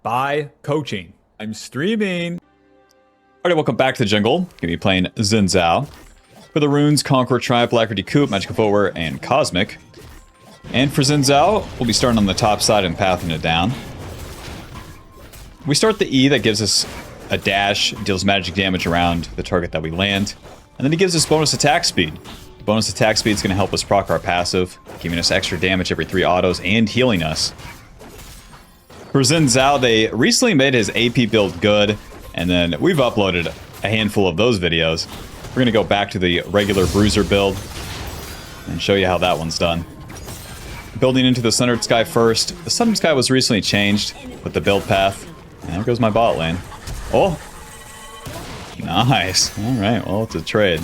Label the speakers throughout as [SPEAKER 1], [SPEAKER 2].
[SPEAKER 1] by coaching. I'm streaming.
[SPEAKER 2] Alright, welcome back to the jungle. Gonna be playing XIN ZHAO. For the runes, Conqueror, Triumph, Alacrity, Coup, Magical Footwear, and Cosmic. And for XIN ZHAO, we'll be starting on the top side and pathing it down. We start the E that gives us a dash, deals magic damage around the target that we land. And then it gives us bonus attack speed. Bonus attack speed is going to help us proc our passive, giving us extra damage every 3 autos and healing us. For XIN ZHAO, they recently made his AP build good, and then we've uploaded a handful of those videos. We're going to go back to the regular bruiser build and show you how that one's done. Building into the Sundered Sky first. The Sundered Sky was recently changed with the build path. And there goes my bot lane. Oh! Nice. Alright, well, it's a trade.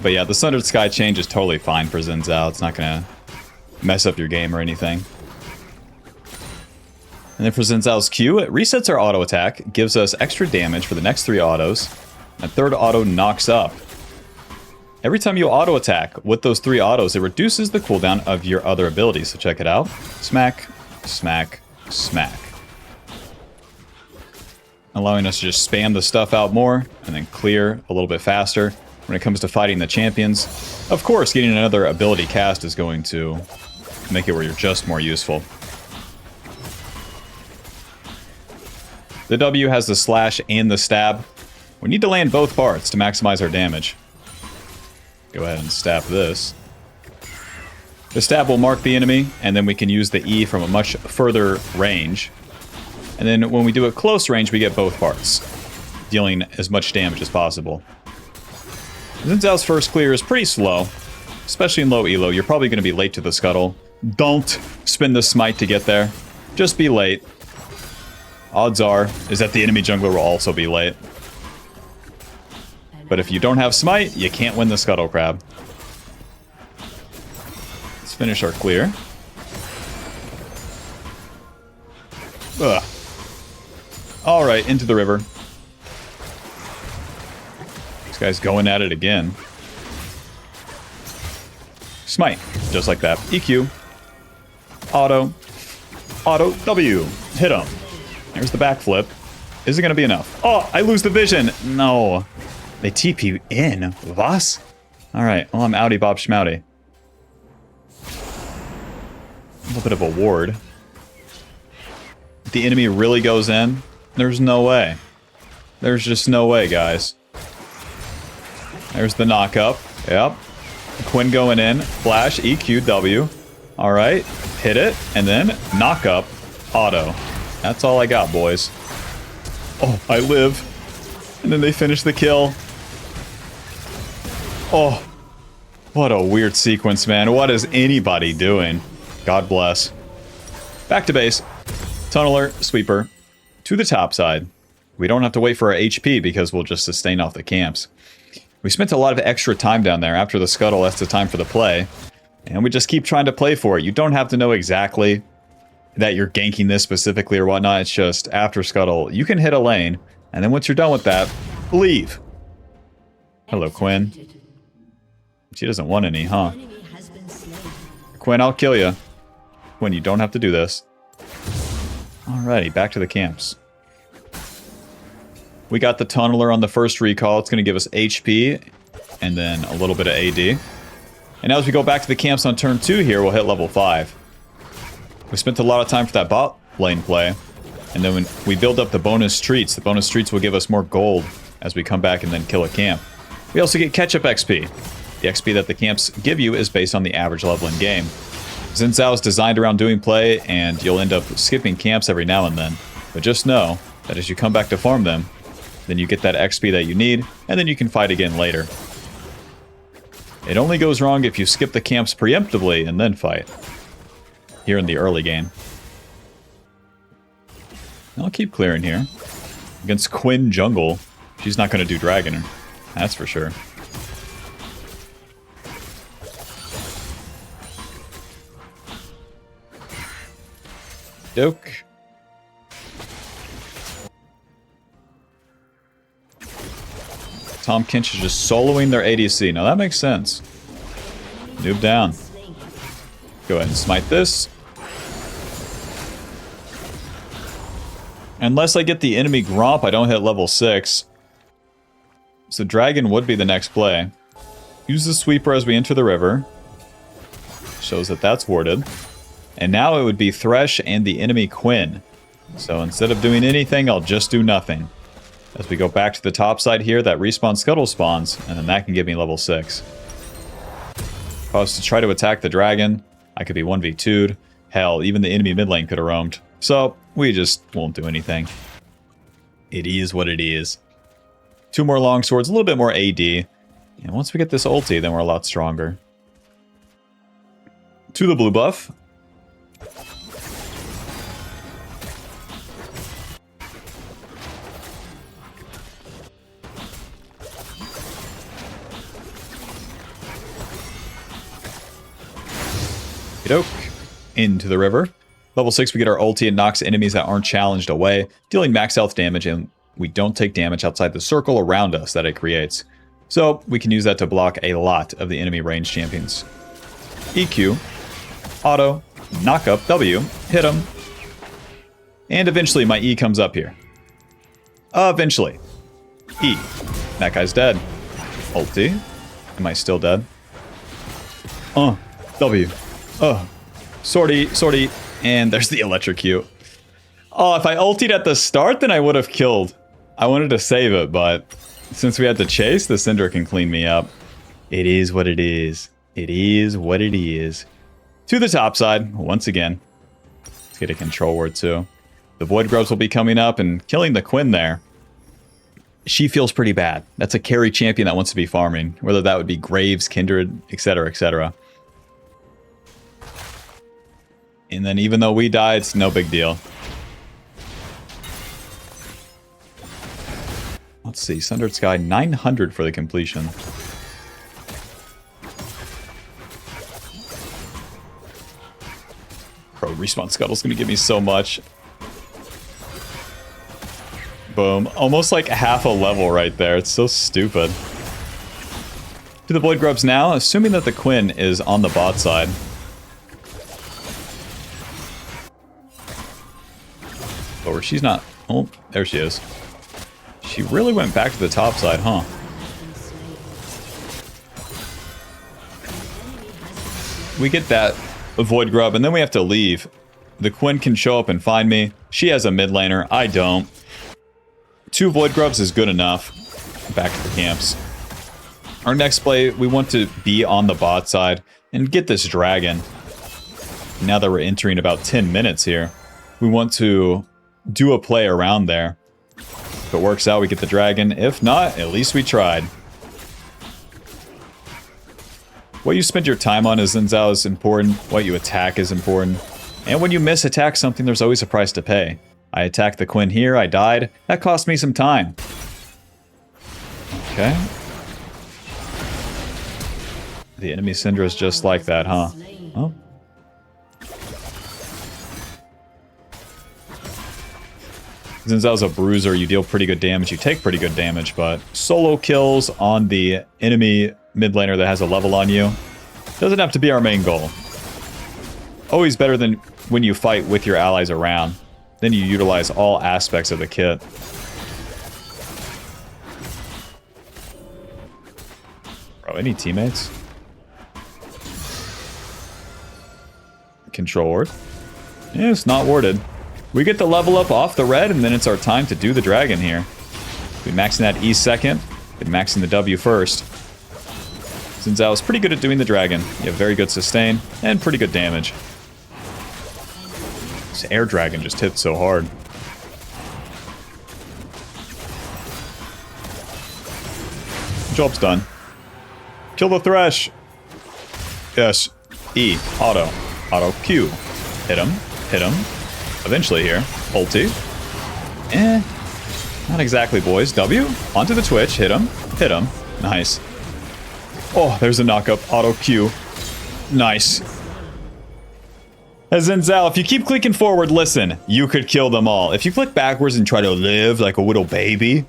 [SPEAKER 2] But yeah, the Sundered Sky change is totally fine for XIN ZHAO. It's not going to mess up your game or anything. And then for XIN ZHAO's Q, it resets our auto attack, gives us extra damage for the next 3 autos, and third auto knocks up. Every time you auto attack with those 3 autos, it reduces the cooldown of your other abilities. So check it out. Smack, smack, smack. Allowing us to just spam the stuff out more, and then clear a little bit faster. When it comes to fighting the champions, of course, getting another ability cast is going to make it where you're just more useful. The W has the slash and the stab. We need to land both parts to maximize our damage. Go ahead and stab this. The stab will mark the enemy, and then we can use the E from a much further range. And then when we do it close range, we get both parts, dealing as much damage as possible. XIN ZHAO's first clear is pretty slow, especially in low elo. You're probably going to be late to the scuttle. Don't spin the smite to get there. Just be late. Odds are is that the enemy jungler will also be late. But if you don't have smite, you can't win the scuttle crab. Let's finish our clear. Ugh. Alright, into the river. This guy's going at it again. Smite. Just like that. EQ. Auto. Auto. W. Hit him. There's the backflip. Is it going to be enough? Oh, I lose the vision. No. They TP in. Was? Alright, well, I'm outie Bob Schmouty. A little bit of a ward. If the enemy really goes in, there's no way. There's just no way, guys. There's the knock up. Yep. Quinn going in. Flash, EQ, W. Alright. Hit it. And then knock up. Auto. That's all I got, boys. Oh, I live. And then they finish the kill. Oh. What a weird sequence, man. What is anybody doing? God bless. Back to base. Tunneler, sweeper. To the top side. We don't have to wait for our HP because we'll just sustain off the camps. We spent a lot of extra time down there. After the scuttle, that's the time for the play. And we just keep trying to play for it. You don't have to know exactly that you're ganking this specifically or whatnot. It's just after scuttle, you can hit a lane. And then once you're done with that, leave. Hello, Quinn. She doesn't want any, huh? Quinn, I'll kill you. Quinn, you don't have to do this. Alrighty, back to the camps. We got the tunneler on the first recall. It's going to give us HP and then a little bit of AD. And now as we go back to the camps on turn 2 here, we'll hit level 5. We spent a lot of time for that bot lane play. And then when we build up the bonus treats will give us more gold as we come back and then kill a camp. We also get catch-up XP. The XP that the camps give you is based on the average level in game. XIN ZHAO is designed around doing play, and you'll end up skipping camps every now and then. But just know that as you come back to farm them, then you get that XP that you need, and then you can fight again later. It only goes wrong if you skip the camps preemptively and then fight. Here in the early game. I'll keep clearing here. Against Quinn Jungle, she's not going to do Dragon. That's for sure. Doke. Tom Kinch is just soloing their ADC. Now that makes sense. Noob down. Go ahead and smite this. Unless I get the enemy Gromp, I don't hit level 6. So Dragon would be the next play. Use the Sweeper as we enter the river. Shows that that's warded. And now it would be Thresh and the enemy Quinn. So instead of doing anything, I'll just do nothing. As we go back to the top side here, that respawn Scuttle spawns, and then that can give me level 6. If I was to try to attack the dragon, I could be 1v2'd. Hell, even the enemy mid lane could have roamed. So, we just won't do anything. It is what it is. 2 more long swords, a little bit more AD. And once we get this ulti, then we're a lot stronger. To the blue buff. Oak into the river. Level 6, we get our ulti and knocks enemies that aren't challenged away, dealing max health damage, and we don't take damage outside the circle around us that it creates. So we can use that to block a lot of the enemy range champions. EQ, auto, knock up, W, hit him, and eventually my E comes up here. Eventually. E. That guy's dead. Ulti. Am I still dead? W. Sortie, and there's the electrocute. Oh, if I ultied at the start, then I would have killed. I wanted to save it, but since we had to chase, the Cinder can clean me up. It is what it is. It is what it is. To the top side, once again. Let's get a control word too. The Void Grubs will be coming up and killing the Quinn there. She feels pretty bad. That's a carry champion that wants to be farming, whether that would be Graves, Kindred, etc., etc. And then even though we die, it's no big deal. Let's see, Sundered Sky, 900 for the completion. Bro, Respawn Scuttle's gonna give me so much. Boom. Almost like half a level right there. It's so stupid. To the Void Grubs now, assuming that the Quinn is on the bot side. Or she's not. Oh, there she is. She really went back to the top side, huh? We get that Void Grub, and then we have to leave. The Quinn can show up and find me. She has a mid laner. I don't. 2 Void Grubs is good enough. Back to the camps. Our next play, we want to be on the bot side and get this dragon. Now that we're entering about 10 minutes here, we want to do a play around there. If it works out, we get the dragon. If not, at least we tried. What you spend your time on as XIN ZHAO is important. What you attack is important. And when you miss attack something, there's always a price to pay. I attacked the Quinn here, I died. That cost me some time. Okay. The enemy Syndra is just like that, huh? Oh. XIN ZHAO's a bruiser, you deal pretty good damage, you take pretty good damage, but solo kills on the enemy mid laner that has a level on you doesn't have to be our main goal. Always better than when you fight with your allies around. Then you utilize all aspects of the kit. Bro, any teammates? Control ward. Yeah, it's not warded. We get the level up off the red, and then it's our time to do the dragon here. Been maxing that E second, been maxing the W first. XIN ZHAO is pretty good at doing the dragon. You have very good sustain, and pretty good damage. This air dragon just hit so hard. Job's done. Kill the Thresh. Yes. E. Auto. Auto Q. Hit him. Hit him. Eventually here. Ulti. Not exactly, boys. W. Onto the Twitch. Hit him. Hit him. Nice. Oh, there's a knockup. Auto Q. Nice. As XIN ZHAO, if you keep clicking forward, listen, you could kill them all. If you click backwards and try to live like a little baby,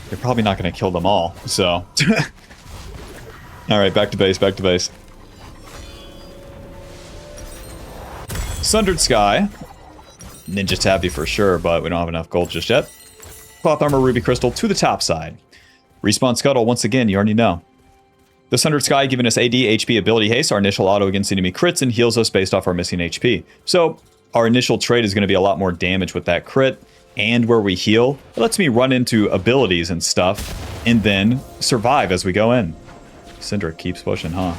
[SPEAKER 2] you're probably not going to kill them all. So, alright, back to base, back to base. Sundered Sky. Ninja Tabby for sure, but we don't have enough gold just yet. Cloth Armor, Ruby Crystal to the top side. Respawn Scuttle, once again, you already know. The Sundered Sky giving us AD, HP, Ability Haste, our initial auto against enemy crits, and heals us based off our missing HP. So, our initial trade is going to be a lot more damage with that crit, and where we heal. It lets me run into abilities and stuff, and then survive as we go in. Syndra keeps pushing, huh?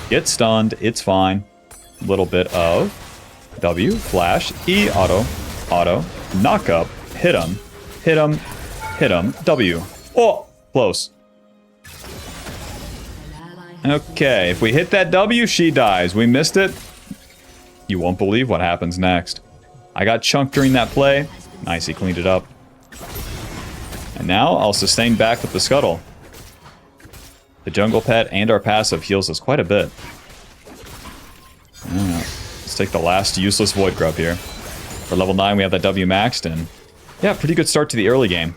[SPEAKER 2] Get stunned, it's fine. A little bit of W, flash, E, auto, knock up, hit him, W. Oh, close. Okay, if we hit that W, she dies. We missed it. You won't believe what happens next. I got chunked during that play. Nice, he cleaned it up. And now I'll sustain back with the Scuttle. The Jungle Pet and our passive heals us quite a bit. Let's take the last useless Void Grub here. For level 9, we have that W maxed, and yeah, pretty good start to the early game.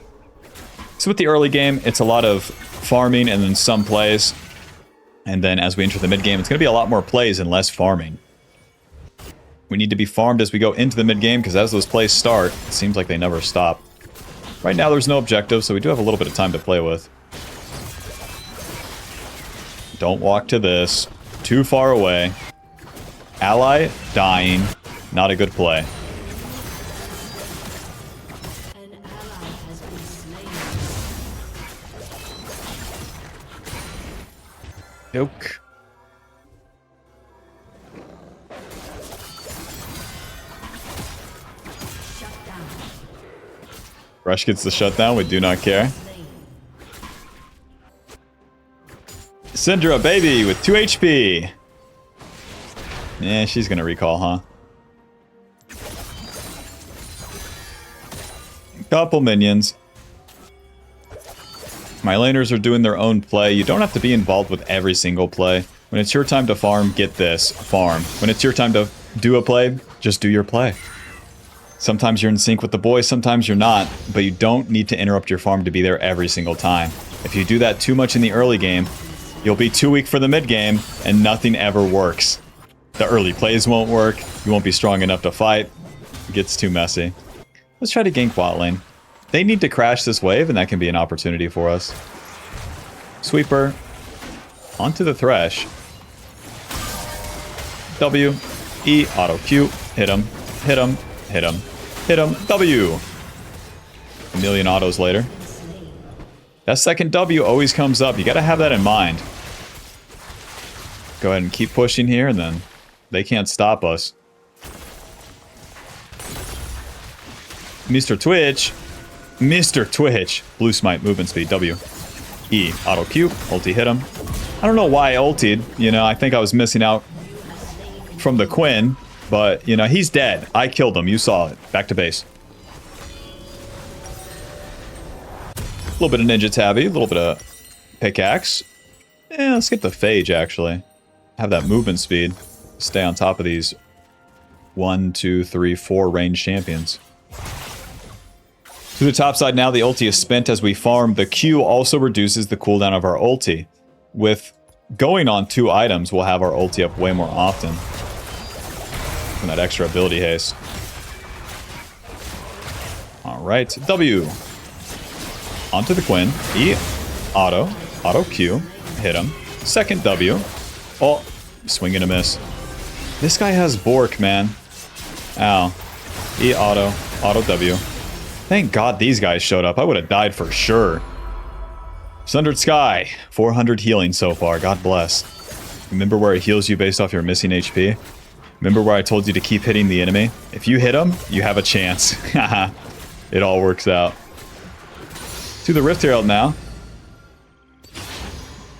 [SPEAKER 2] So with the early game, it's a lot of farming and then some plays. And then as we enter the mid game, it's going to be a lot more plays and less farming. We need to be farmed as we go into the mid game, because as those plays start, it seems like they never stop. Right now there's no objective, so we do have a little bit of time to play with. Don't walk to this. Too far away. Ally dying. Not a good play. Yoke. Rush gets the shutdown, we do not care. Syndra, baby, with 2 HP. Yeah, she's gonna recall, huh? Couple minions. My laners are doing their own play. You don't have to be involved with every single play. When it's your time to farm, get this, farm. When it's your time to do a play, just do your play. Sometimes you're in sync with the boys, sometimes you're not, but you don't need to interrupt your farm to be there every single time. If you do that too much in the early game, you'll be too weak for the mid game, and nothing ever works. The early plays won't work, you won't be strong enough to fight. It gets too messy. Let's try to gank bot lane. They need to crash this wave, and that can be an opportunity for us. Sweeper. Onto the Thresh. W. E. Auto Q. Hit him. Hit him. Hit him. Hit him. W. A million autos later. That second W always comes up. You gotta have that in mind. Go ahead and keep pushing here, and then they can't stop us. Mr. Twitch. Mr. Twitch. Blue Smite, movement speed, W. E, auto Q, ulti hit him. I don't know why I ultied, you know, I think I was missing out from the Quinn, but, you know, he's dead. I killed him, you saw it. Back to base. A little bit of Ninja Tabby, a little bit of Pickaxe. Yeah, let's get the Phage, actually. Have that movement speed. Stay on top of these 1, 2, 3, 4 range champions. To the top side now, the ulti is spent as we farm. The Q also reduces the cooldown of our ulti. With going on 2 items, we'll have our ulti up way more often. From that extra ability haste. Alright, W. Onto the Quinn. E. Auto. Auto Q. Hit him. Second W. Oh, swing and a miss. This guy has Bork, man. Ow. E. Auto. Auto W. Thank God these guys showed up. I would have died for sure. Sundered Sky. 400 healing so far. God bless. Remember where it heals you based off your missing HP? Remember where I told you to keep hitting the enemy? If you hit him, you have a chance. Haha. It all works out. To the Rift Herald now.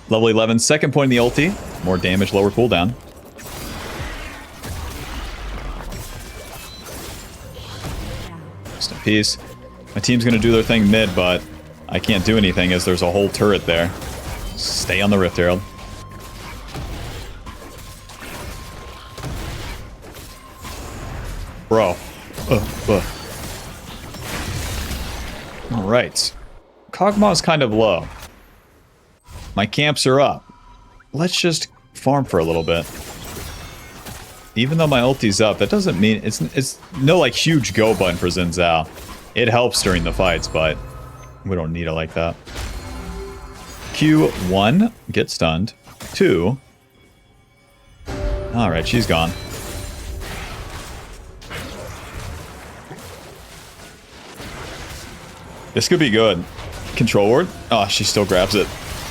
[SPEAKER 2] Level 11. Second point in the ulti. More damage, lower cooldown. Rest in peace. My team's gonna do their thing mid, but I can't do anything as there's a whole turret there. Stay on the Rift Herald. Bro. Alright. Kog'Maw's kind of low. My camps are up. Let's just farm for a little bit. even though my ulti's up, that doesn't mean it's no like huge go button for XIN ZHAO. It helps during the fights, but we don't need it like that. Q1, get stunned. 2. Alright, she's gone. This could be good. Control ward. Oh, she still grabs it.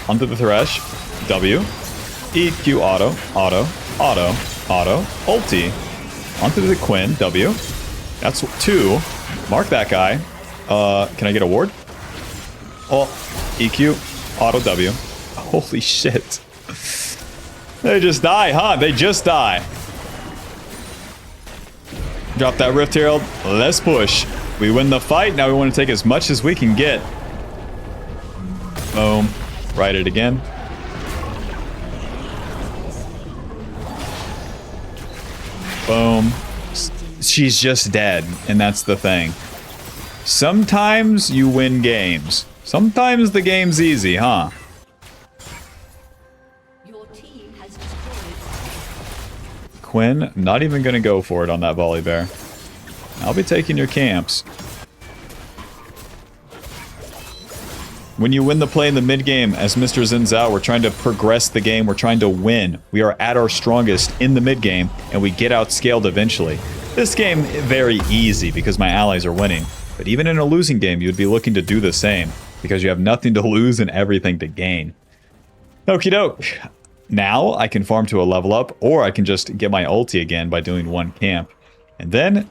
[SPEAKER 2] Onto the Thresh. W. E, Q, auto, auto, auto, auto, ulti. Onto the Quinn. W. That's 2. Mark that guy. Can I get a ward? Oh, EQ, auto W. Holy shit. They just die, huh? They just die. Drop that Rift Herald. Let's push. We win the fight. Now we want to take as much as we can get. Boom. Write it again. Boom. She's just dead, and that's the thing. Sometimes you win games. Sometimes the game's easy, huh?
[SPEAKER 3] Your team has destroyed.
[SPEAKER 2] Quinn, not even gonna go for it on that volley bear. I'll be taking your camps. When you win the play in the mid game, as Mr. XIN ZHAO, we're trying to progress the game. We're trying to win. We are at our strongest in the mid game, and we get outscaled eventually. This game, very easy because my allies are winning. But even in a losing game, you'd be looking to do the same because you have nothing to lose and everything to gain. Okie doke. Now I can farm to a level up, or I can just get my ulti again by doing one camp. And then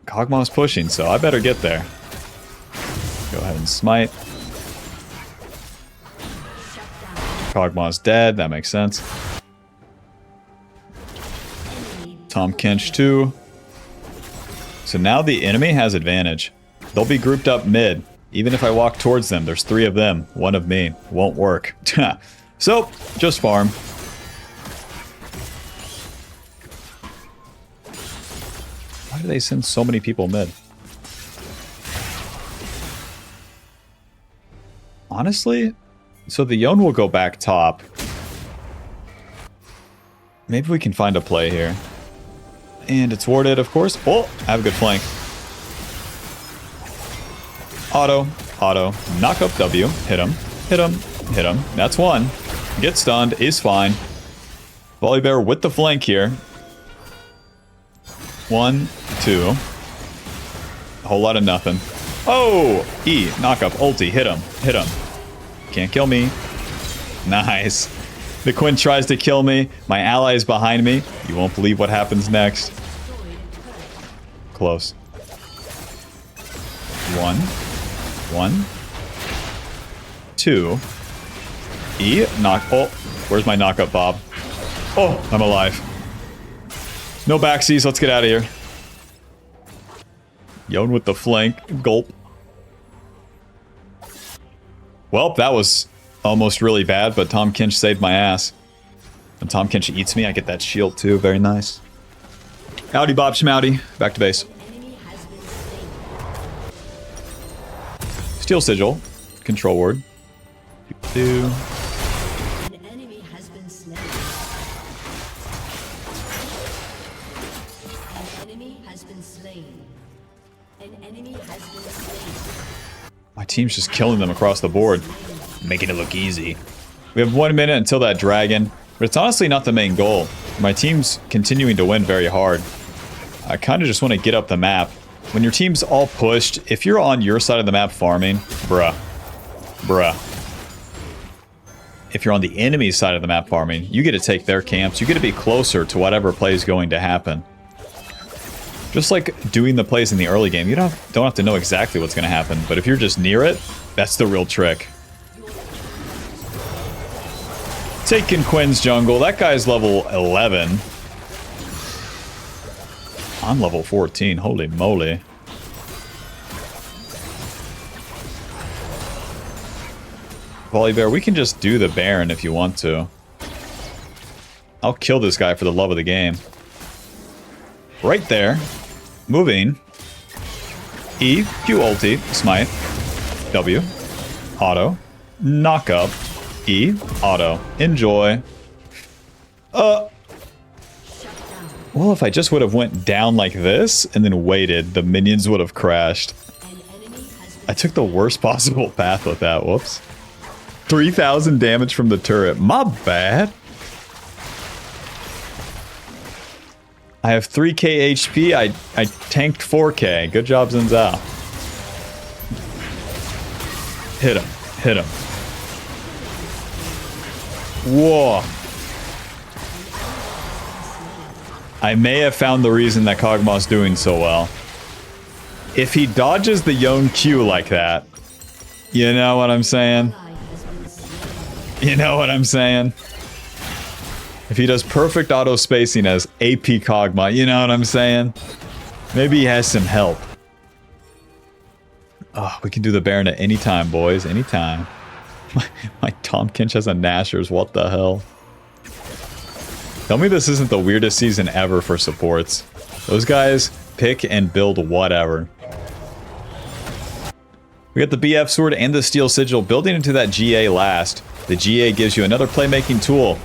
[SPEAKER 2] Kog'Maw's pushing, so I better get there. Go ahead and smite. Kog'Maw's dead, that makes sense. Tahm Kench too. So now the enemy has advantage. They'll be grouped up mid. Even if I walk towards them, there's 3 of them, 1 of me. Won't work. So, just farm. Why do they send so many people mid? Honestly, so the Yone will go back top. Maybe we can find a play here. And it's warded, of course. Oh, I have a good flank. Auto, auto, knock up W, hit him, hit him, hit him. That's 1. Get stunned, is fine. Volley bear with the flank here. 1, 2. A whole lot of nothing. Oh! E, knock up, ulti, hit him, hit him. Can't kill me. Nice. The Quinn tries to kill me. My ally is behind me. You won't believe what happens next. Close. 1. 1. 2. E, knock. Oh, where's my knockup, Bob? Oh, I'm alive. No backsies. Let's get out of here. Yone with the flank. Gulp. Well, that was almost really bad, but Tahm Kench saved my ass. When Tahm Kench eats me, I get that shield too. Very nice. Howdy, Bob Schmowdy. Back to base. Steel Sigil. Control ward. 2.
[SPEAKER 3] An enemy has been slain. An enemy has been slain. An enemy has been slain.
[SPEAKER 2] My team's just killing them across the board. Making it look easy. We have 1 minute until that dragon, but it's honestly not the main goal. My team's continuing to win very hard. I kind of just want to get up the map. When your team's all pushed, if you're on your side of the map farming, bruh. If you're on the enemy side of the map farming, you get to take their camps. You get to be closer to whatever play is going to happen. Just like doing the plays in the early game, you don't have to know exactly what's going to happen, but if you're just near it, that's the real trick. Taking Quinn's jungle. That guy's level 11. I'm level 14. Holy moly. Volley bear, we can just do the Baron if you want to. I'll kill this guy for the love of the game. Right there. Moving. E, Q ulti, smite. W. Auto. Knock up. E, auto. Enjoy. Well, if I just would have went down like this and then waited, the minions would have crashed. I took the worst possible path with that. Whoops. 3,000 damage from the turret. My bad. I have 3k HP. I tanked 4k. Good job, XIN ZHAO. Hit him. Hit him. Whoa. I may have found the reason that Kog'Maw's doing so well. If he dodges the Yone Q like that, you know what I'm saying? You know what I'm saying? If he does perfect auto spacing as AP Kog'Maw, you know what I'm saying? Maybe he has some help. Oh, we can do the Baron at any time, boys. Anytime. My Tahm Kench has a Nashor's. What the hell? Tell me this isn't the weirdest season ever for supports. Those guys pick and build whatever. We got the BF Sword and the Steel Sigil building into that GA last. The GA gives you another playmaking tool.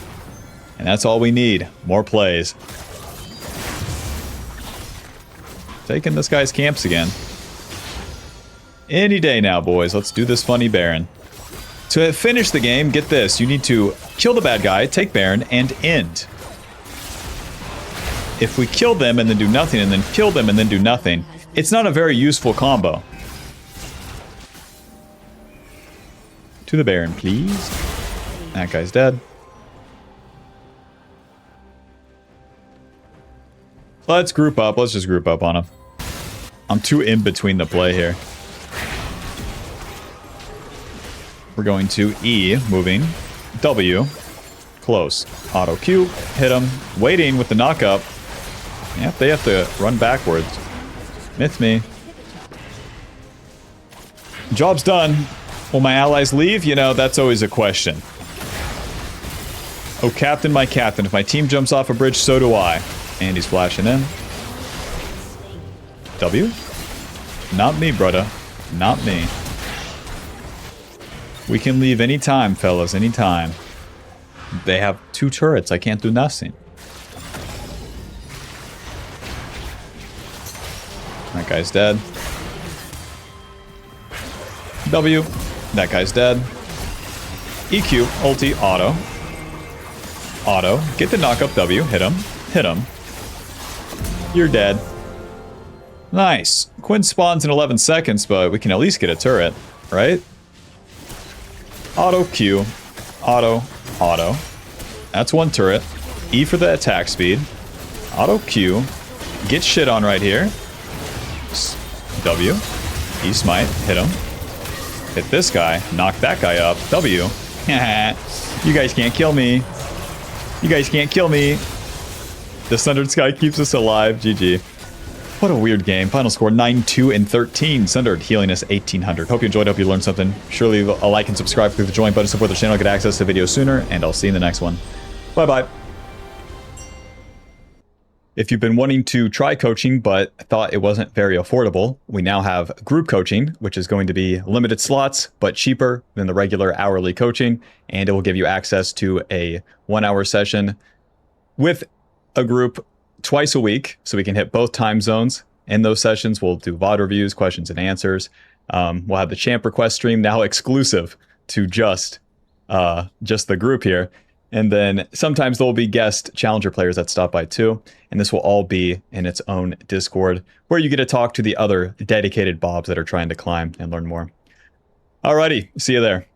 [SPEAKER 2] And that's all we need. More plays. Taking this guy's camps again. Any day now, boys. Let's do this funny Baron. To finish the game, get this. You need to kill the bad guy, take Baron, and end. If we kill them and then do nothing, and then kill them and then do nothing, it's not a very useful combo. To the Baron, please. That guy's dead. Let's group up. Let's just group up on him. I'm too in between the play here. We're going to E, moving. W, close. Auto Q, hit him. Waiting with the knockup. Yep, they have to run backwards. Myth me. Job's done. Will my allies leave? You know, that's always a question. Oh, Captain, my Captain. If my team jumps off a bridge, so do I. And he's flashing in. W? Not me, brother. Not me. We can leave anytime, fellas. Anytime. They have 2 turrets. I can't do nothing. That guy's dead. W. That guy's dead. EQ. Ulti. Auto. Auto. Get the knockup W. Hit him. Hit him. You're dead. Nice. Quinn spawns in 11 seconds, but we can at least get a turret, right? Auto Q. Auto. Auto. That's 1 turret. E for the attack speed. Auto Q. Get shit on right here. W. E smite. Hit him. Hit this guy. Knock that guy up. W. You guys can't kill me. You guys can't kill me. The Sundered Sky keeps us alive. GG. What a weird game. Final score 9-2 and 13. Sundered healing us 1800. Hope you enjoyed. Hope you learned something. Surely leave a like and subscribe. Click the join button. Support the channel. Get access to videos sooner. And I'll see you in the next one. Bye bye. If you've been wanting to try coaching but thought it wasn't very affordable, we now have group coaching, which is going to be limited slots but cheaper than the regular hourly coaching, and it will give you access to a 1-hour session with a group twice a week, so we can hit both time zones. In those sessions, we'll do VOD reviews, questions and answers. We'll have the champ request stream now exclusive to just the group here. And then sometimes there will be guest challenger players that stop by too. And this will all be in its own Discord, where you get to talk to the other dedicated Bobs that are trying to climb and learn more. Alrighty, see you there.